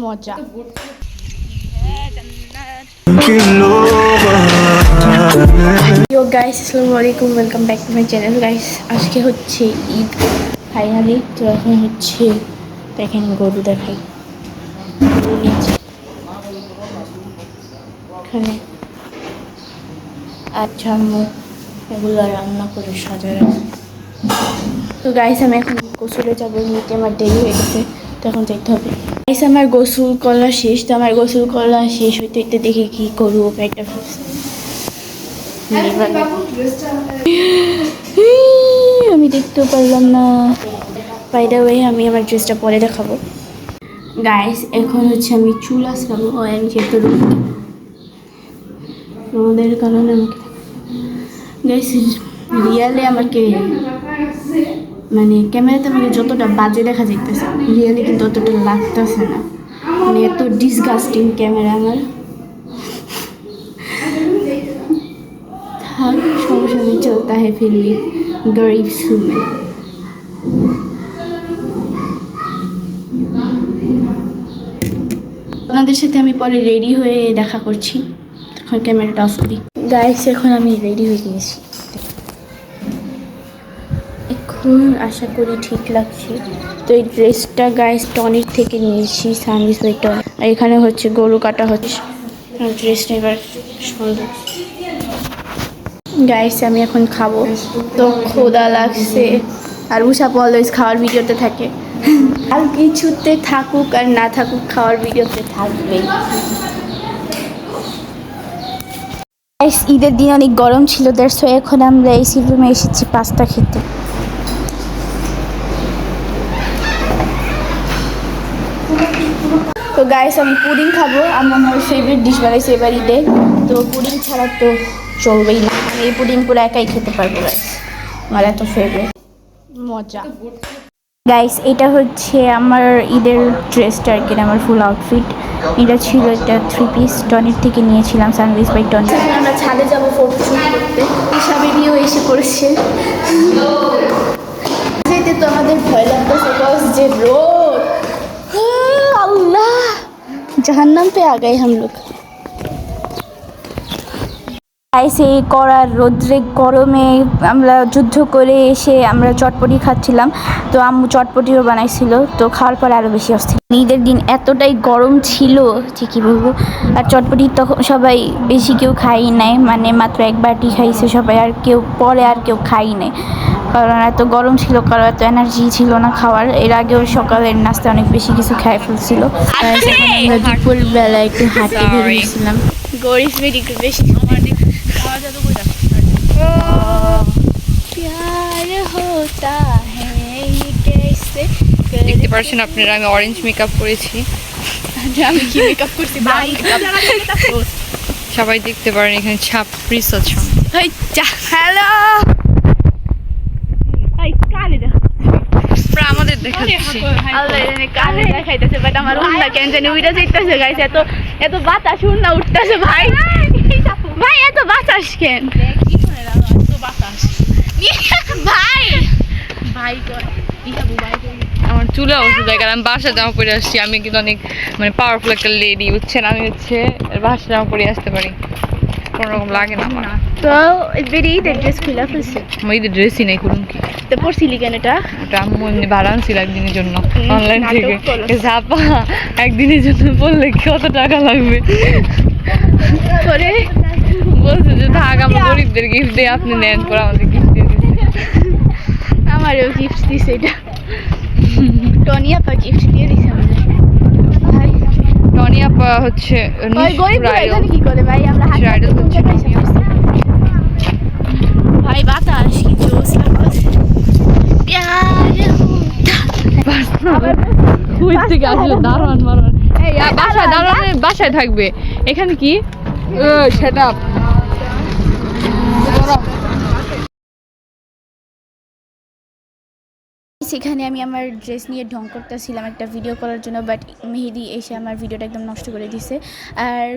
মজা। Yo guys, আসসালামু আলাইকুম, welcome back to my channel guys. আজকে হচ্ছে ঈদ ফাইনালি। তো এখন হচ্ছে দেখেন গরু দেখাই, এখানে আচ্ছা আম্মু এগুলো রান্না করে সাজা রাখি। তো গাইস আমি এখন গোসলে যাবো, নিতে আমার দেরি হয়ে গেছে, তো এখন যেতে হবে। গাইস আমার গোসল করা শেষ। তো আমার গোসল করা শেষ হইতে হইতে দেখি কি করবো একটা আমি দেখতেও পারলাম না। বাই দ্য ওয়ে আমি আমার ড্রেসটা পরে দেখাবো গাইস। এখন হচ্ছে আমি চুল আসলাম, আমি চেক করব রোদের কারণে আমাকে গাইস রিয়েলি আমাকে মানে ক্যামেরাতে আমাকে যতটা বাজে দেখা যাইতেছে, রিয়েলি কিন্তু অতটা লাগতেছে না। মানে এত ডিসগাস্টিং ক্যামেরা আমার। থাক সমস্যা নেই, চলতা है फिर भी गरीब हूँ मैं। আপনাদের সাথে আমি পরে রেডি হয়ে দেখা করছি। এখন ক্যামেরাটা অফ করি গাইস। এখন আমি রেডি হয়ে গিয়েছি, এখন আশা করি ঠিক লাগছে। তো এই ড্রেসটা গাইস টনিক থেকে নিয়েছি, সানভিস বাই টন। আর এখানে হচ্ছে গরু কাটা হচ্ছে। ড্রেসটা এবার সুন্দর গাইস। আমি এখন খাবো, তো ক্ষুধা লাগছে। আর উষাপ অলওয়েজ খাওয়ার ভিডিওতে থাকে, আর কিছুতে থাকুক আর না থাকুক খাওয়ার ভিডিওতে থাকবেই। গাইস ঈদের দিন অনেক গরম ছিল, দ্যাটস ওয়াই এখন আমরা এসি রুমে এসেছি পাস্তা খেতে। তো গাইস আমি পুডিং খাবো, আমার ফেভারিট ডিশ বানাইছে এবার ঈদে। তো পুডিং ছাড়া তো চলবেই না, আমি এই পুডিং পুরো একাই খেতে পারবো গাইস, আমার এত ফেভারিট। মজা গাইস। এটা হচ্ছে আমার ঈদের ড্রেসটা আর কি, আমার ফুল আউটফিট। এটা ছিল একটা 3 পিস, টনির থেকে নিয়েছিলাম, সানভিস বাই টনি। আমরা ছাদে যাবো ফটোশুট করতে, সাবেরিও এসে পড়েছে। যেতে তো আমাদের ভয় লাগতেছে বস, যে রোদ, अल्लाह जहन्नम पे आ गए हम लोग। ऐसे করার রোদ্রে গরমে আমরা যুদ্ধ করে এসে আমরা চটপটি খাচ্ছিলাম। তো আম্মু চটপটিও বানাইছিল, তো খাওয়ার পর আরও বেশি অস্থির। ঈদের দিন এতটাই গরম ছিল যে কী বলবো। আর চটপটি তখন সবাই বেশি কেউ খাই নাই, মানে মাত্র এক বাটি খাইছে সবাই, আর কেউ পরে আর কেউ খাই নাই, কারণ এত গরম ছিল, কারণ এত এনার্জি ছিল না খাওয়ার। এর আগেও সকালের নাস্তা অনেক বেশি কিছু খাই ফেলছিল। আমরা দুপুরবেলা একটু হাঁটতে বেরিয়েছিলাম। গরিব বেশি দেখতে পাচ্ছেন আপনারা আমি অরেঞ্জ মেকআপ করেছি। আমি কি মেকআপ করছি সবাই দেখতে পারেন, এখানে ছাপ্রিস আছে। হ্যালো আমাদের দেখাচ্ছি কানে দেখাইতেছে, বাট আমার উন্না কেন জানি উইটা যাইতেছে গাইস। এত বাতাস উন্না উঠতেছে ভাই, ভাই এত বাতাস কেন ভাই ভাই আমার চুলে অবস্থা দেয়, কারণ আমি বাসা জামা পরে আসছি। আমি কিন্তু অনেক মানে পাওয়ারফুল একটা লেডি, বুঝছেন। আমি হচ্ছে বাসা জামা পরে আসতে পারি, কোনোরকম লাগে না আমার। তো বেরিয়ে ড্রেস খুলে ফেলছে, আমার ঈদের ড্রেসই নেই, করুন কি। তো পরছিলি কেন এটা? ওটা আম্মু এমনি ভাড়া আনছিল একদিনের জন্য অনলাইন থেকে। ঝাপা একদিনের জন্য বললে কত টাকা লাগবে, করে বলছে যে থাক আমার গরিবদের গিফট দিয়ে আপনি নেন, করে আমাদের গিফট দিয়ে দিচ্ছে। আমারও গিফট দিছে এটা, টনি আপা গিফট দিয়ে দিছে আমাদের। ভাই টনি আপা হচ্ছে কি করে ভাই, আমরা ভাই বাতাস কি জোস লাগছে। বাসায় থাকবে এখানে কি সেটা। সেখানে আমি আমার ড্রেস নিয়ে ঢং করতেছিলাম একটা ভিডিও করার জন্য, বাট মেহেদি এসে আমার ভিডিওটা একদম নষ্ট করে দিছে। আর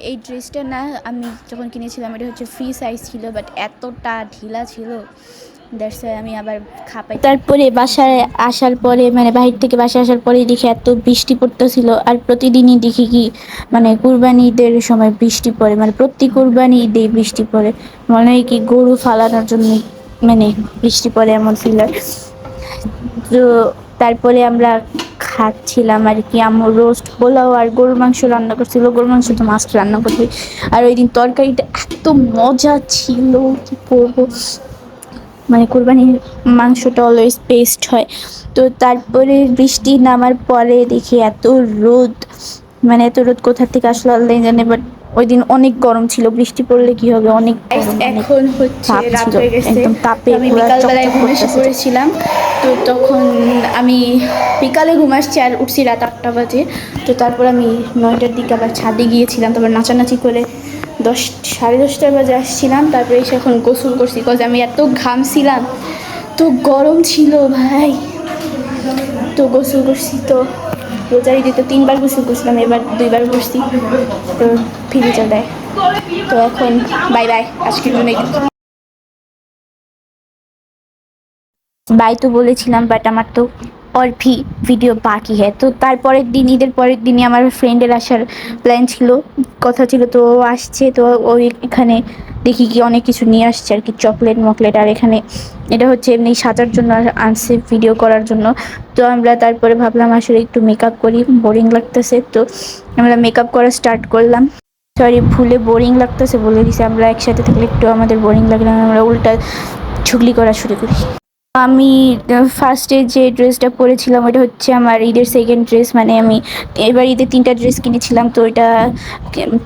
এই ড্রেসটা না আমি যখন কিনেছিলাম এটা হচ্ছে ফ্রি সাইজ ছিল, বাট এতটা ঢিলা ছিল দ্যাটস ওয়াই আমি আবার খাপাই। তারপরে বাসায় আসার পরে মানে বাহির থেকে বাসায় আসার পরে দেখি এত বৃষ্টি পড়তেছিল, আর প্রতিদিনই দেখি কি মানে কুরবানি ঈদের সময় বৃষ্টি পড়ে, মানে প্রতি কুরবানি ঈদে বৃষ্টি পড়ে, মনে হয় কি গরু ফালানোর জন্য মানে বৃষ্টি পড়ে এমন ফিল হয়। তো তারপরে আমরা খাচ্ছিলাম আর কি, আম্মু রোস্ট পোলাও আর গরুর মাংস রান্না করছিল, গরুর মাংস তো মাস্ট রান্না করবে। আর ওই দিন তরকারিটা এত মজা ছিল কি বলবো, মানে কোরবানির মাংসটা অলওয়েজ পেস্ট হয়। তো তারপরে বৃষ্টি নামার পরে দেখি এত রোদ, মানে এত রোদ কোথা থেকে আসলো আল্লাহ জানে, বাট ওই দিন অনেক গরম ছিল, বৃষ্টি পড়লে কি হবে, অনেক গরম, এখন হচ্ছে তাপ রাত ছিল, হয়ে গেছে। একদম তাপে আমি পুরো বিকালবেলায় চকচক ঘুম এসে করতেছে। পড়েছিলাম। তো তখন আমি বিকালে ঘুম আসছি আর উঠছি রাত 8টা বাজে। তো তারপর আমি 9টার দিকে আবার ছাদে গিয়েছিলাম, তারপর নাচানাচি করে 10 সাড়ে 10টা বাজে আসছিলাম। তারপরে এসে এখন গোসল করছি, কজ আমি এত ঘামছিলাম, তো গরম ছিল ভাই। তো গোসল করছি, তো রোজার ঈদে তো 3বার গোসল করছিলাম, এবার 2বার করছি। তো ফিরে দেয়। তো এখন বাই বাই, আজকের জন্য বাই তো বলেছিলাম, বাট আমার তো और भी ভিডিও বাকি হ্যাঁ। তো তারপরের দিন ঈদের পরের দিনই আমার ফ্রেন্ডের আসার প্ল্যান ছিল, কথা ছিল, তো ও আসছে। তো ওই এখানে দেখি কি অনেক কিছু নিয়ে আসছে আর কি, চকলেট মকলেট, আর এখানে এটা হচ্ছে এমনি সাজার জন্য আনছে, ভিডিও করার জন্য। তো আমরা তারপরে ভাবলাম আসলে একটু মেকআপ করি, বোরিং লাগতেছে, তো আমরা মেকআপ করা স্টার্ট করলাম। সরি, ভুলে বোরিং লাগতেছে বলে দিছি, আমরা একসাথে থাকলে একটু আমাদের বোরিং লাগলে আমরা উল্টা ঝুগলি করা শুরু করি। আমি ফার্স্টে যে ড্রেসটা পরেছিলাম ওটা হচ্ছে আমার ঈদের সেকেন্ড ড্রেস, মানে আমি এবার ঈদের 3টা ড্রেস কিনেছিলাম, তো ওইটা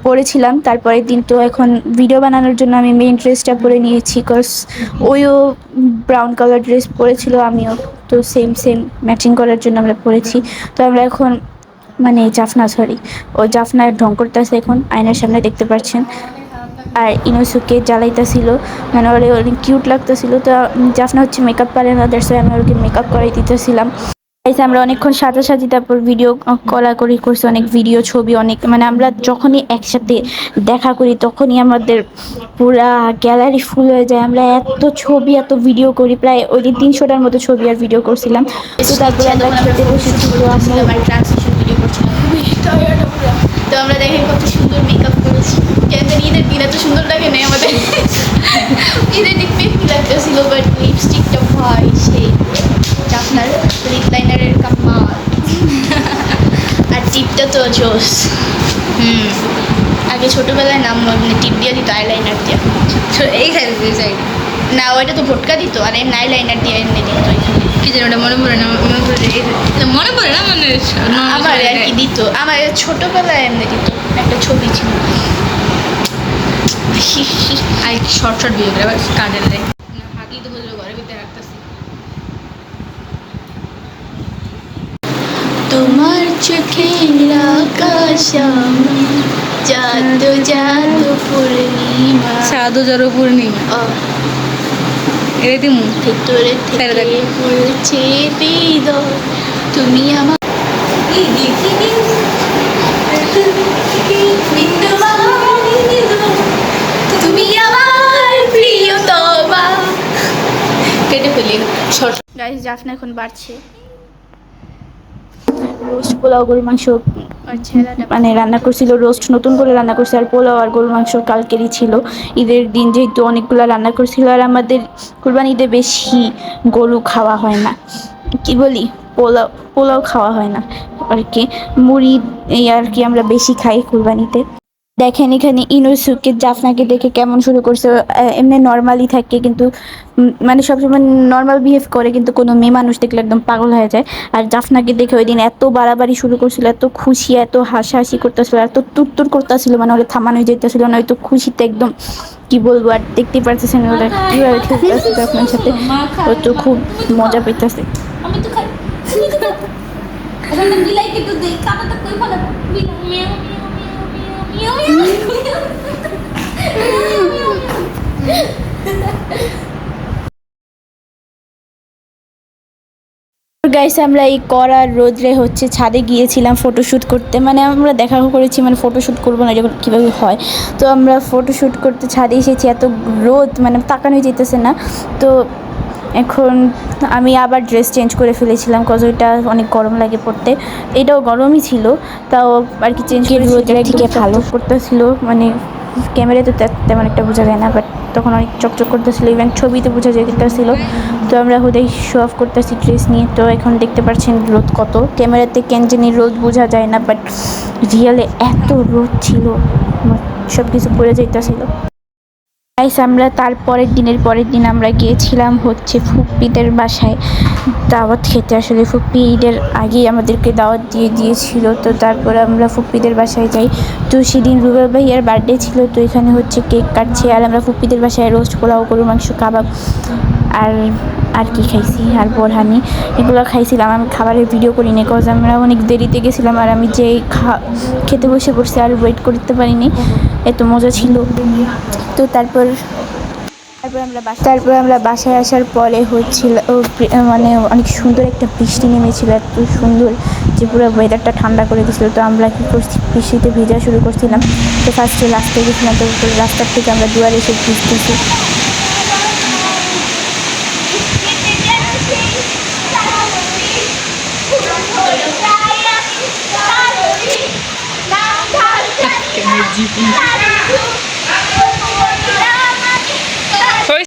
পরেছিলাম। তারপরের দিন তো এখন ভিডিও বানানোর জন্য আমি মেইন ড্রেসটা পরে নিয়েছি, কজ ওইও ব্রাউন কালার ড্রেস পরেছিল, আমিও, তো সেম সেম ম্যাচিং করার জন্য আমরা পরেছি। তো আমরা এখন মানে জাফনা ঢং করতেছে এখন আয়নার সামনে, দেখতে পাচ্ছেন। আর ইনোসুকে জ্বালাইতেছিল, মানে ওরে অনেক কিউট লাগতেছিল। তো জাফনা হচ্ছে মেকআপ পারে না, দ্যাটস ওয়াই আমি ওকে মেকআপ করাই দিতেছিলাম। আমরা অনেকক্ষণ সাজাসাজি, তারপর ভিডিও করি করছি, অনেক ভিডিও ছবি অনেক, মানে আমরা যখনই একসাথে দেখা করি তখনই আমাদের পুরা গ্যালারি ফুল হয়ে যায়, আমরা এত ছবি এত ভিডিও করি, প্রায় ওই দিন 300টার মতো ছবি আর ভিডিও করছিলাম। তো তারপরে আমরা খেতে বসেছি, তো আমরা ট্রান্সলেশন ভিডিও করছিলাম, খুবই টায়ার্ড আমরা। তো আমরা দেখে কত সুন্দর মেকআপ করেছি, কেন ঈদের দিন এত সুন্দর লাগে না আমাদের। ঈদের দিন মেকআপ লাগতেছিল, বাট লিপস্টিকটা ভাই সেই আপনার লিপ লাইনারের কামাল, আর টিপটা তো জোস। আগে ছোটবেলায় নাম টিপ দিয়ে দিত আইলাইনার দিয়ে, এই সাইড না ওইটা তো ভোটকা দিত, আর এমনি আইলাইনার দিয়ে এমনি দিত এখানে। কি যেন ওটা মনে পড়ে না, মনে পড়ে না মানে আমার আর কি দিত, আমার ছোটবেলায় এমনি দিত, একটা ছবি ছিল। আর শর্ট শর্ট ভিডিও করে আবার কাজের দেয় হাতই তো বললো ঘরের ভিতরে রাখতেছি। তোমার চোখের আকাশ জাদু জাদু পূর্ণিমা, সাধু জড়ো পূর্ণিমা এরে দিমু ভেতরে থেকে বলছে হৃদয় তুমি আমার তুমি আমার প্রিয়তমা। কেটে ফেলি শর্ট। গাইস জাফনা এখন বাড়ছে রোস্ট পোলাও গরুর মাংস আর ছেলেটা মানে রান্না করছিল, রোস্ট নতুন করে রান্না করছে, আর পোলাও আর গরুর মাংস কালকেরই ছিল, ঈদের দিন যেহেতু অনেকগুলো রান্না করছিল। আর আমাদের কুরবানি ঈদে বেশি গরু খাওয়া হয় না, কি বলি, পোলাও পোলাও খাওয়া হয় না আর কি, মুড়ি এই আর কি আমরা বেশি খাই কুরবানিতে। দেখেন এখানে ইনুসুকে জাফনাকে দেখে কেমন শুরু করছে, এমনি নর্মালি থাকে কিন্তু মানে সবসময় নর্মাল বিহেভ করে, কিন্তু কোনো মেয়ে মানুষ দেখলে একদম পাগল হয়ে যায়। আর জাফনাকে দেখে ওই দিন এত বাড়াবাড়ি শুরু করছিল, এত খুশি, এত হাসাহাসি করতেছিল, এত তুরতুর করতেছিল, মানে ওরা থামানোই যেতেছিল না, ওই তো খুশিতে একদম কি বলবো। আর দেখতে পারতেছেন ওরা কীভাবে খেলতেছে আপনার সাথে, ও তো খুব মজা পেতেছে। আমি তো খাই, আমি তো খাই। এখন আমি বিলাইকে তো দেই, কাটাটা কই ফেলা meow meow meow meow. Guys আমরা এই করার রোদ্রে হচ্ছে ছাদে গিয়েছিলাম ফটোশ্যুট করতে, মানে আমরা দেখা করেছি মানে ফটোশ্যুট করবো না এরকম কীভাবে হয়। তো আমরা ফটোশ্যুট করতে ছাদে এসেছি, এত রোদ মানে তাকানোই যেতেছে না। তো এখন আমি আবার ড্রেস চেঞ্জ করে ফেলেছিলাম কজ ওইটা অনেক গরম লাগে পড়তে, এটাও গরমই ছিল, তাও আর কি চেঞ্জ করে রোদের থেকে ভালো করতেছিল, মানে ক্যামেরাতে তেমন একটা বোঝা যায় না, বাট তখন অনেক চকচক করতেছিল, ইভেন ছবিতে বোঝা যেতেছিল। তো আমরা হুদাই শো অফ করতেছি ড্রেস নিয়ে। তো এখন দেখতে পাচ্ছেন রোদ কত, ক্যামেরাতে কেন জানি রোদ বোঝা যায় না, বাট রিয়েলে এত রোদ ছিল, সব কিছু পড়ে যাইতেছিল। গাইস আমরা পরের দিন আমরা গিয়েছিলাম হচ্ছে ফুপ্পিদের বাসায় দাওয়াত খেতে। আসলে ফুপ্পি ঈদের আগেই আমাদেরকে দাওয়াত দিয়ে দিয়েছিল, তো তারপরে আমরা ফুপ্পিদের বাসায় যাই। তো সেদিন রুবেল ভাইয়ার বার্থডে ছিল, তো এখানে হচ্ছে কেক কাটছে, আর আমরা ফুপ্পিদের বাসায় রোস্ট পোলাও, গরুর মাংস, কাবাব আর কি খাইছি, আর বোরহানি, এগুলো খাইছিলাম। আমি খাবারের ভিডিও করিনি কজ আমরা অনেক দেরিতে গেছিলাম, আর আমি যে খেতে বসে পড়ছি আর ওয়েট করতে পারিনি, এত মজা ছিল। তো তারপর আমরা বাসায় আসার পরে হচ্ছিল মানে অনেক সুন্দর একটা বৃষ্টি নেমেছিল, এত সুন্দর যে পুরো ওয়েদারটা ঠান্ডা করে দিয়েছিল। তো আমরা কী করছি, বৃষ্টিতে ভিজা শুরু করছিলাম। তো ফার্স্টে রাস্তায় গেছিলাম, তো রাস্তার থেকে আমরা দুয়ারে এসে ভিজতেছি। জিপি